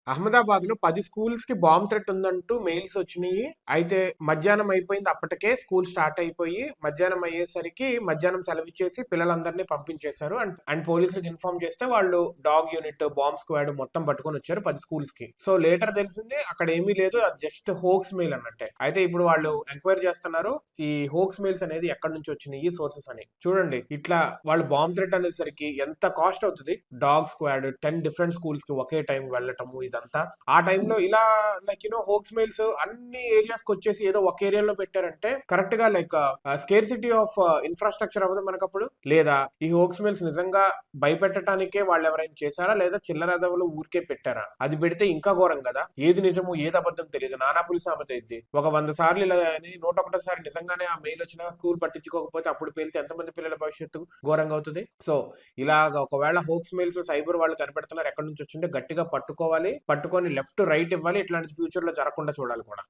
అహ్మదాబాద్ లో 10 స్కూల్స్ కి bomb threat ఉందంటూ మెయిల్స్ వచ్చినాయి. అయితే మధ్యాహ్నం అయిపోయింది, అప్పటికే స్కూల్ స్టార్ట్ అయిపోయి మధ్యాహ్నం అయ్యేసరికి మధ్యాహ్నం సెలవిచ్చేసి పిల్లలందరినీ పంపించేశారు. అండ్ అండ్ పోలీసులకు ఇన్ఫార్మ్ చేస్తే వాళ్ళు డాగ్ యూనిట్, బాంబ్ స్క్వాడ్ మొత్తం పట్టుకొని వచ్చారు 10 స్కూల్స్ కి. సో లేటర్ తెలిసింది అక్కడ ఏమీ లేదు, అది జస్ట్ హోక్స్ మెయిల్ అన్నట్టే. అయితే ఇప్పుడు వాళ్ళు ఎంక్వైరీ చేస్తున్నారు ఈ హోక్స్ మెయిల్స్ అనేది ఎక్కడి నుంచి వచ్చినాయి సోర్సెస్ అని. చూడండి, ఇట్లా వాళ్ళు బాంబ్ థ్రెట్ అనేసరికి ఎంత కాస్ట్ అవుతుంది. డాగ్ స్క్వాడ్ 10 డిఫరెంట్ స్కూల్స్ కి ఒకే టైం వెళ్ళటము ఇదంతా. ఆ టైంలో ఇలా లైక్ హోక్స్ మెయిల్స్ అన్ని ఏరియాస్ కి వచ్చేసి ఏదో ఒక ఏరియాలో పెట్టారంటే కరెక్ట్ గా like scarcity of infrastructure అవ్వదు మనకప్పుడు. లేదా ఈ హోక్స్ మెయిల్స్ నిజంగా భయపెట్టడానికే వాళ్ళు ఎవరైనా చేశారా, లేదా చిల్లర అదవులు ఊరికే పెట్టారా? అది పెడితే ఇంకా ఘోరం కదా. ఏది నిజము ఏది అబద్ధం తెలియదు, నానా పులి సామెత అయింది. ఒక 100 సార్లు ఇలా అని 101సారి నిజంగానే ఆ మెయిల్ వచ్చినా స్కూల్ పట్టించుకోకపోతే అప్పుడు పేలితే ఎంతమంది పిల్లల భవిష్యత్తు ఘోరంగా అవుతుంది. సో ఇలాగ ఒకవేళ హోక్స్ మెయిల్స్ సైబర్ వాళ్ళు కనిపెడుతున్నారు, ఎక్కడి నుంచి వచ్చింటే గట్టిగా పట్టుకోవాలి, పట్టుకొని లెఫ్ట్ రైట్ ఇవ్వాలి, ఇట్లాంటి ఫ్యూచర్ లో జరగకుండా చూడాలి కూడా.